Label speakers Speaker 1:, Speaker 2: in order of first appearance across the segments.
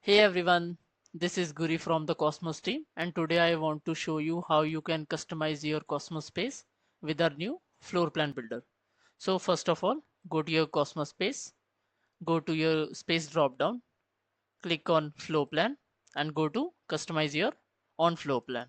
Speaker 1: Hey everyone, this is Guri from the Cosmos team, and today I want to show you how you can customize your Cosmos space with our new floor plan builder. So first of all, go to your Cosmos space, go to your space drop down, click on floor plan and go to customize your on floor plan.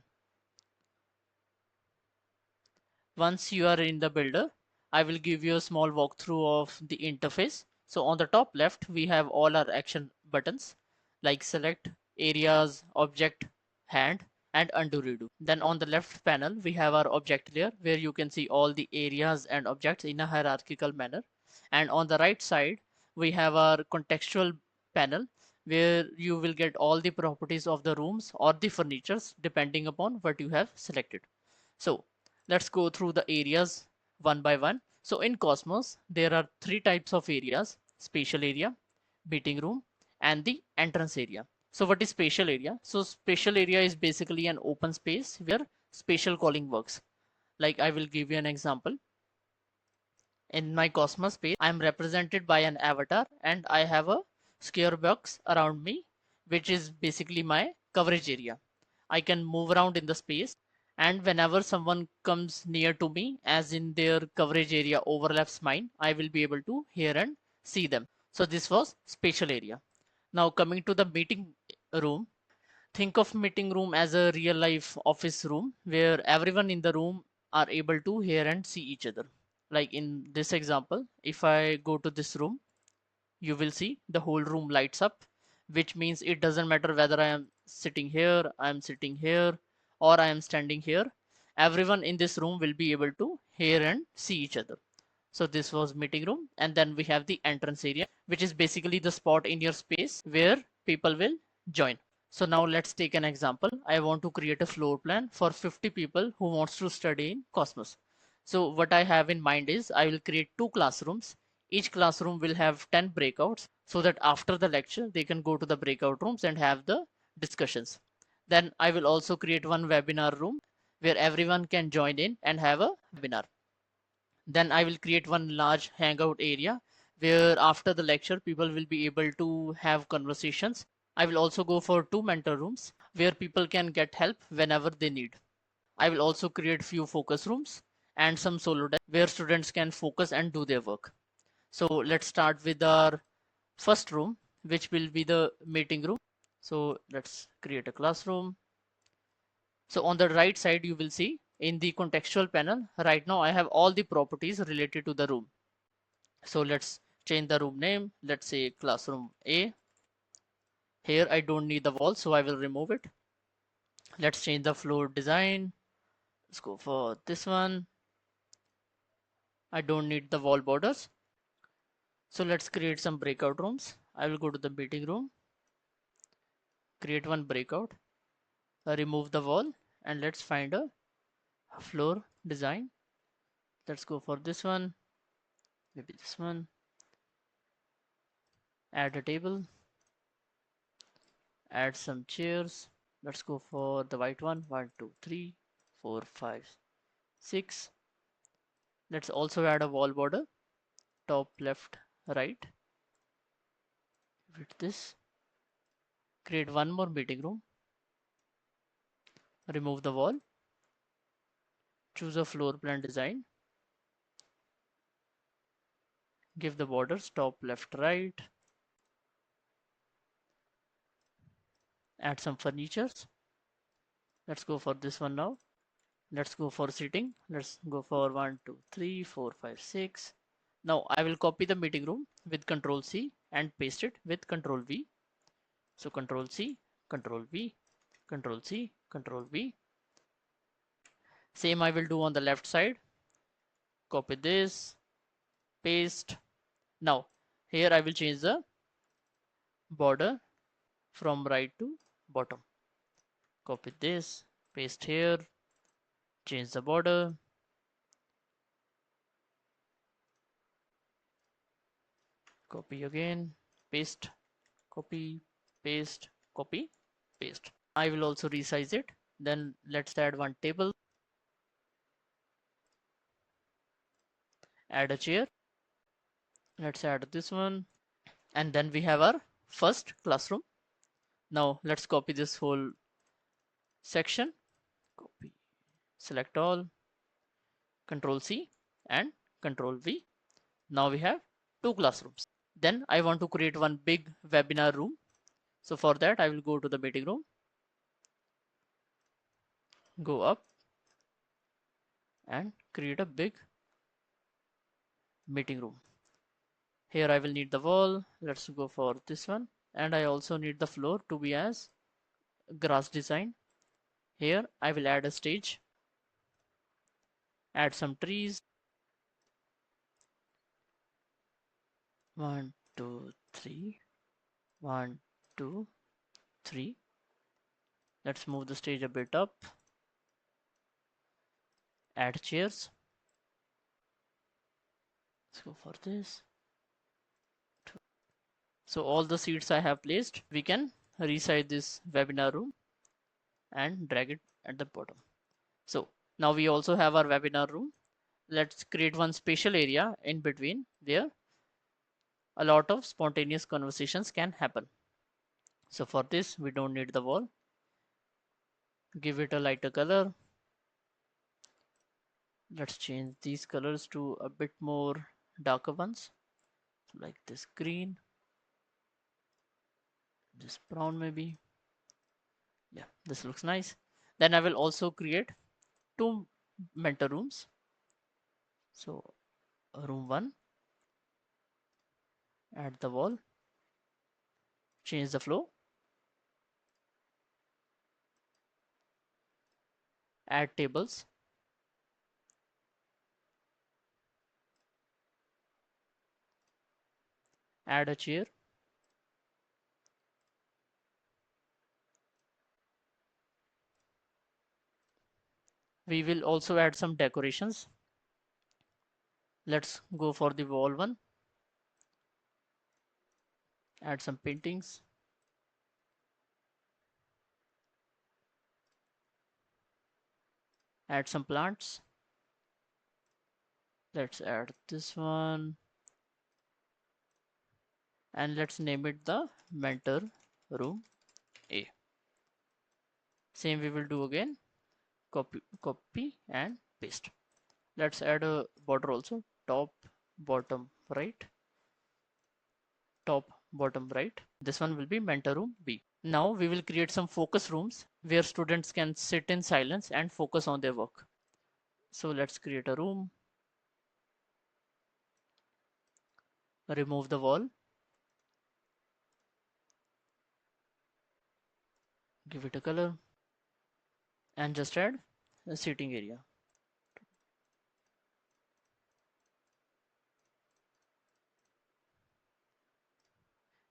Speaker 1: Once you are in the builder, I will give you a small walkthrough of the interface. So on the top left, we have all our action buttons like select, areas, object, hand, and undo redo. Then on the left panel, we have our object layer where you can see all the areas and objects in a hierarchical manner. And on the right side, we have our contextual panel where you will get all the properties of the rooms or the furnitures depending upon what you have selected. So let's go through the areas one by one. So in Cosmos, there are three types of areas: spatial area, meeting room, and the entrance area. So what is spatial area? So spatial area is basically an open space where spatial calling works. Like I will give you an example. In my Cosmos space, I am represented by an avatar and I have a square box around me, which is basically my coverage area. I can move around in the space, and whenever someone comes near to me, as in their coverage area overlaps mine, I will be able to hear and see them. So this was spatial area. Now coming to the meeting room, think of meeting room as a real life office room where everyone in the room are able to hear and see each other. Like in this example, if I go to this room, you will see the whole room lights up, which means it doesn't matter whether I am sitting here, or I am standing here. Everyone in this room will be able to hear and see each other. So this was meeting room, and then we have the entrance area, which is basically the spot in your space where people will join. So now let's take an example. I want to create a floor plan for 50 people who wants to study in Cosmos. So what I have in mind is I will create two classrooms. Each classroom will have 10 breakouts so that after the lecture they can go to the breakout rooms and have the discussions. Then I will also create one webinar room where everyone can join in and have a webinar. Then I will create one large hangout area where after the lecture people will be able to have conversations. I will also go for two mentor rooms where people can get help whenever they need. I will also create few focus rooms and some solo desks where students can focus and do their work. So let's start with our first room, which will be the meeting room. So let's create a classroom. So on the right side, you will see in the contextual panel, right now I have all the properties related to the room. So let's change the room name. Let's say classroom A. Here I don't need the wall, so I will remove it. Let's change the floor design. Let's go for this one. I don't need the wall borders. So let's create some breakout rooms. I will go to the meeting room, create one breakout, remove the wall, and let's find a floor design. Let's go for this one, maybe this one. Add a table, add some chairs. Let's go for the white one. 1, 2, 3, 4, 5, 6. Let's also add a wall border, top, left, right. With this, create one more meeting room, remove the wall, choose a floor plan design, give the borders top, left, right, add some furnitures. Let's go for this one now. Let's go for sitting. Let's go for 1, 2, 3, 4, 5, 6. Now I will copy the meeting room with Control C and paste it with Control V. So Control C, Control V, Control C, Control V. Same I will do on the left side. Copy this, paste. Now here I will change the border from right to bottom. Copy this, paste here, change the border. Copy again, paste, copy, paste, copy, paste. I will also resize it. Then let's add one table, add a chair. Let's add this one. And then we have our first classroom. Now let's copy this whole section. Copy, select all, Control C and Control V. Now we have two classrooms. Then I want to create one big webinar room. So for that, I will go to the meeting room, go up and create a big meeting room. Here I will need the wall. Let's go for this one. And I also need the floor to be as grass design. Here I will add a stage, add some trees. 1, 2, 3. 1, 2, 3. Let's move the stage a bit up. Add chairs. Let's go for this. So all the seats I have placed, we can resize this webinar room and drag it at the bottom. So now we also have our webinar room. Let's create one special area in between where a lot of spontaneous conversations can happen. So for this, we don't need the wall. Give it a lighter color. Let's change these colors to a bit more darker ones, like this green, this brown maybe. Yeah, this looks nice. Then I will also create two mentor rooms. So room 1, add the wall, change the flow, add tables, add a chair, we will also add some decorations. Let's go for the wall one, add some paintings, add some plants. Let's add this one and let's name it the mentor room A. Same we will do again, copy and paste. Let's add a border also, top, bottom, right, top, bottom, right. This one will be mentor room B. Now we will create some focus rooms where students can sit in silence and focus on their work. So let's create a room, remove the wall, give it a color and just add a seating area.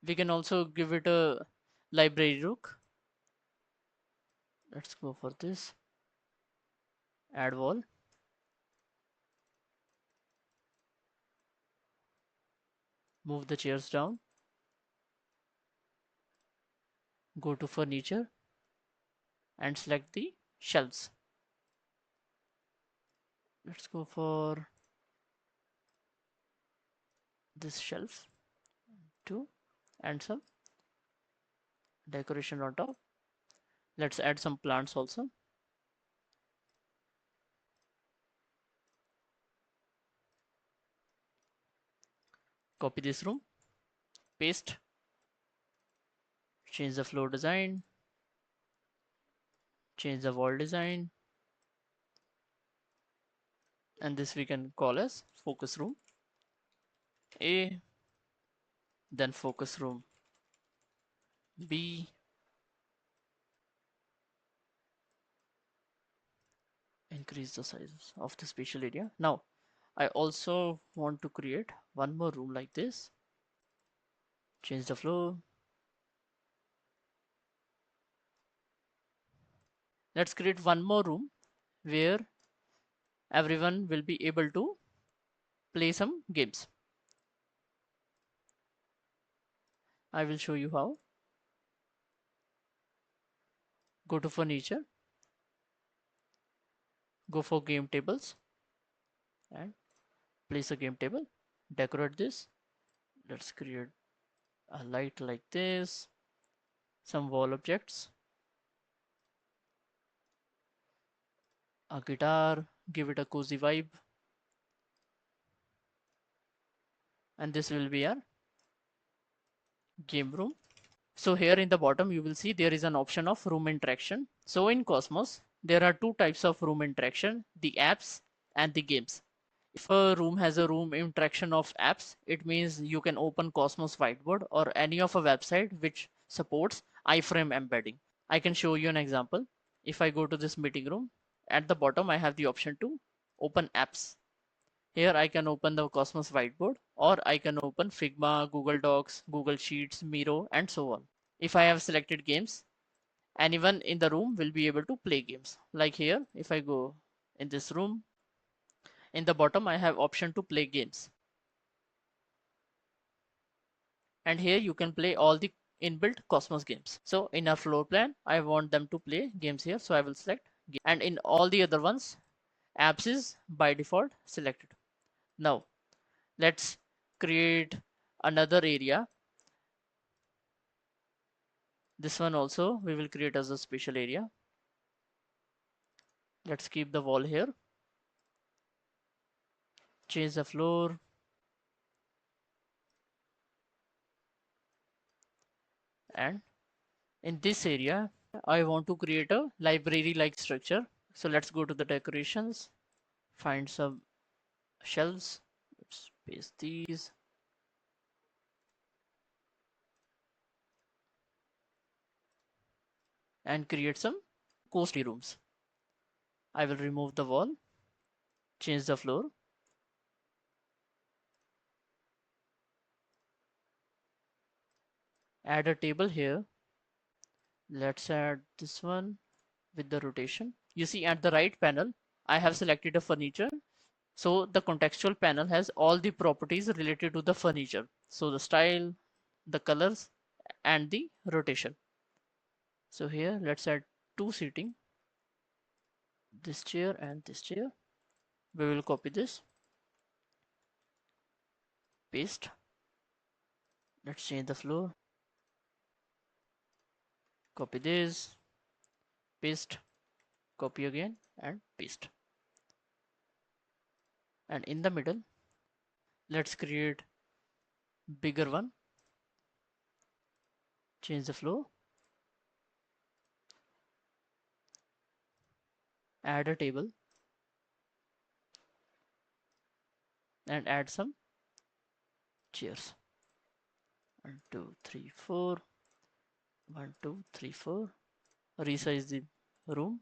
Speaker 1: We can also give it a library look. Let's go for this, add wall, move the chairs down, go to furniture and select the shelves. Let's go for this shelf too and some decoration on top. Let's add some plants also. Copy this room, paste, change the floor design, change the wall design, and this we can call as focus room A, then focus room B, increase the size of the spatial area. Now I also want to create one more room like this, change the floor. Let's create one more room where everyone will be able to play some games. I will show you how. Go to furniture, go for game tables and place a game table, decorate this. Let's create a light like this, some wall objects, a guitar, give it a cozy vibe, and this will be our game room. So here in the bottom you will see there is an option of room interaction. So in Cosmos there are two types of room interaction, the apps and the games. If a room has a room interaction of apps, it means you can open Cosmos Whiteboard or any of a website which supports iframe embedding. I can show you an example. If I go to this meeting room, at the bottom I have the option to open apps. Here I can open the Cosmos Whiteboard, or I can open Figma, Google Docs, Google Sheets, Miro, and so on. If I have selected games, anyone in the room will be able to play games. Like here, if I go in this room, in the bottom I have option to play games. And here you can play all the inbuilt Cosmos games. So in our floor plan, I want them to play games here. So I will select game. And in all the other ones, apps is by default selected. Now let's create another area. This one also we will create as a special area. Let's keep the wall here. Change the floor. And in this area, I want to create a library like structure. So let's go to the decorations, find some shelves. Let's paste these. And create some cozy rooms. I will remove the wall, change the floor. Add a table here. Let's add this one with the rotation. You see at the right panel, I have selected a furniture. So the contextual panel has all the properties related to the furniture. So the style, the colors, and the rotation. So here let's add two seating, this chair and this chair. We will copy this, paste. Let's change the floor. Copy this, paste, copy again, and paste. And in the middle, let's create bigger one. Change the floor. Add a table. And add some chairs. 1, 2, 3, 4. 1, 2, 3, 4. Resize the room.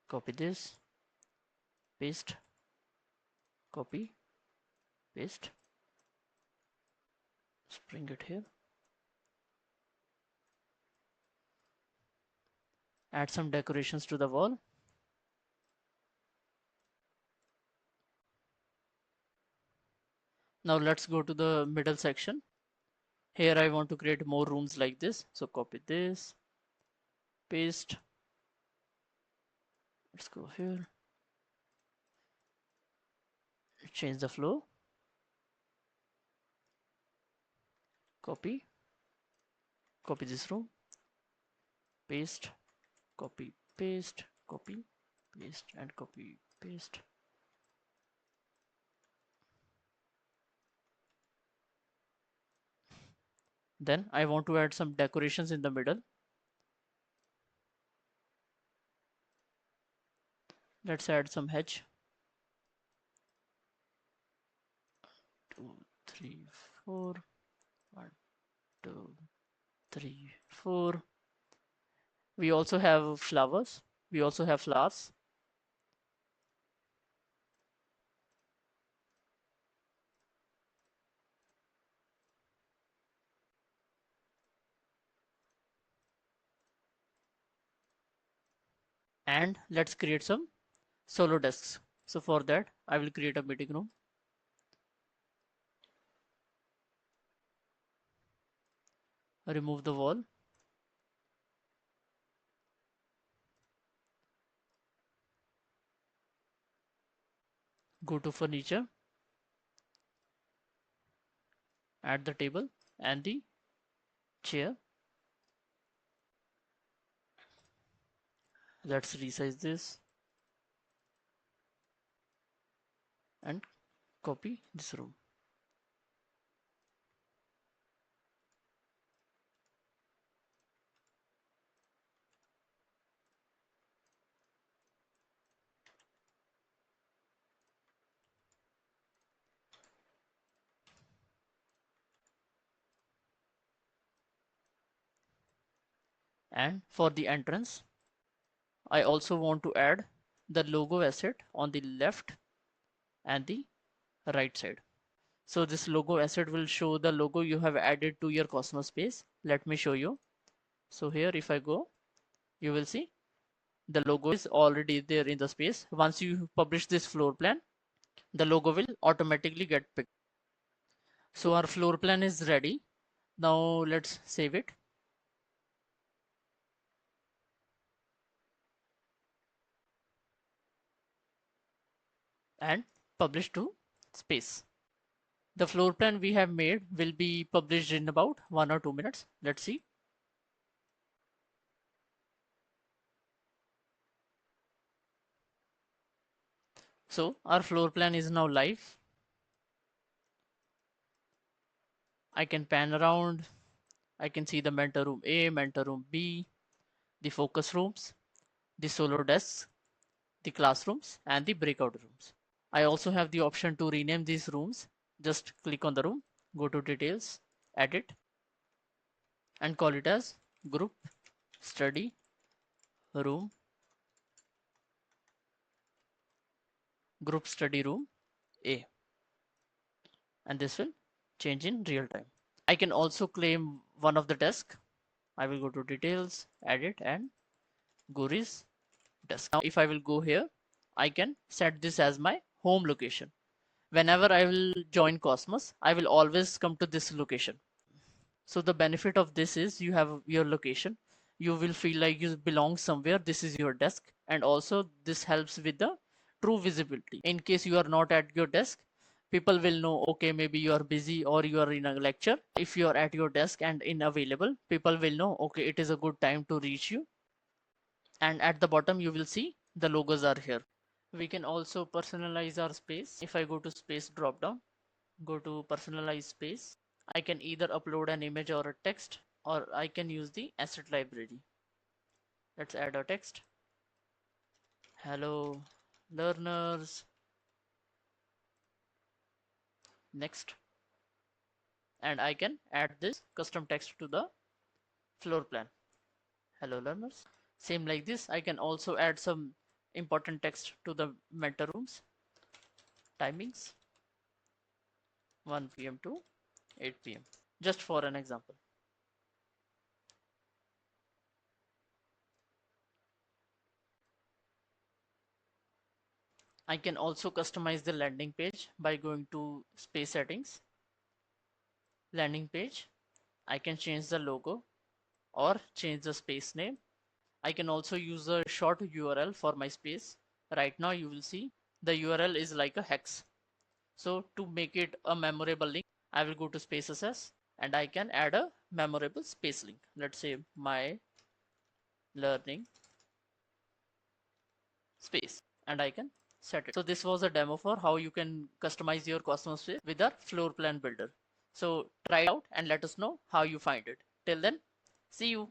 Speaker 1: Copy this, paste, copy, paste. Let's bring it here. Add some decorations to the wall. Now let's go to the middle section. Here I want to create more rooms like this. So copy this, paste. Let's go here. Change the flow. Copy. Copy this room. Paste. Copy, paste, copy, paste, and copy, paste. Then I want to add some decorations in the middle. Let's add some hedge. 2, 3, 4. 1, 2, 3, 4. We also have flowers. We also have flowers. And let's create some solo desks. So for that, I will create a meeting room. Remove the wall. Go to furniture. Add the table and the chair. Let's resize this and copy this room. And for the entrance, I also want to add the logo asset on the left and the right side. So this logo asset will show the logo you have added to your Cosmos space. Let me show you. So here, if I go, you will see the logo is already there in the space. Once you publish this floor plan, the logo will automatically get picked. So our floor plan is ready. Now let's save it and publish to space. The floor plan we have made will be published in about 1 or 2 minutes. Let's see. So our floor plan is now live. I can pan around. I can see the mentor room A, mentor room B, the focus rooms, the solo desks, the classrooms, and the breakout rooms. I also have the option to rename these rooms. Just click on the room, go to details, edit, and call it as group study room, group study room A, and this will change in real time. I can also claim one of the desks. I will go to details, edit, and Guri's desk. Now, if I will go here, I can set this as my home location. Whenever I will join Cosmos, I will always come to this location. So the benefit of this is you have your location. You will feel like you belong somewhere. This is your desk. And also this helps with the true visibility. In case you are not at your desk, people will know, okay, maybe you are busy or you are in a lecture. If you are at your desk and unavailable, people will know, okay, it is a good time to reach you. And at the bottom, you will see the logos are here. We can also personalize our space. If I go to space drop down, go to personalize space, I can either upload an image or a text, or I can use the asset library. Let's add a text. Hello learners. Next. And I can add this custom text to the floor plan. Hello learners. Same like this, I can also add some important text to the mentor rooms. Timings 1 p.m. to 8 p.m. Just for an example. I can also customize the landing page by going to space settings, landing page. I can change the logo or change the space name. I can also use a short URL for my space. Right now you will see the URL is like a hex. So to make it a memorable link, I will go to space access and I can add a memorable space link. Let's say my learning space, and I can set it. So this was a demo for how you can customize your Cosmos space with our floor plan builder. So try it out and let us know how you find it. Till then, see you.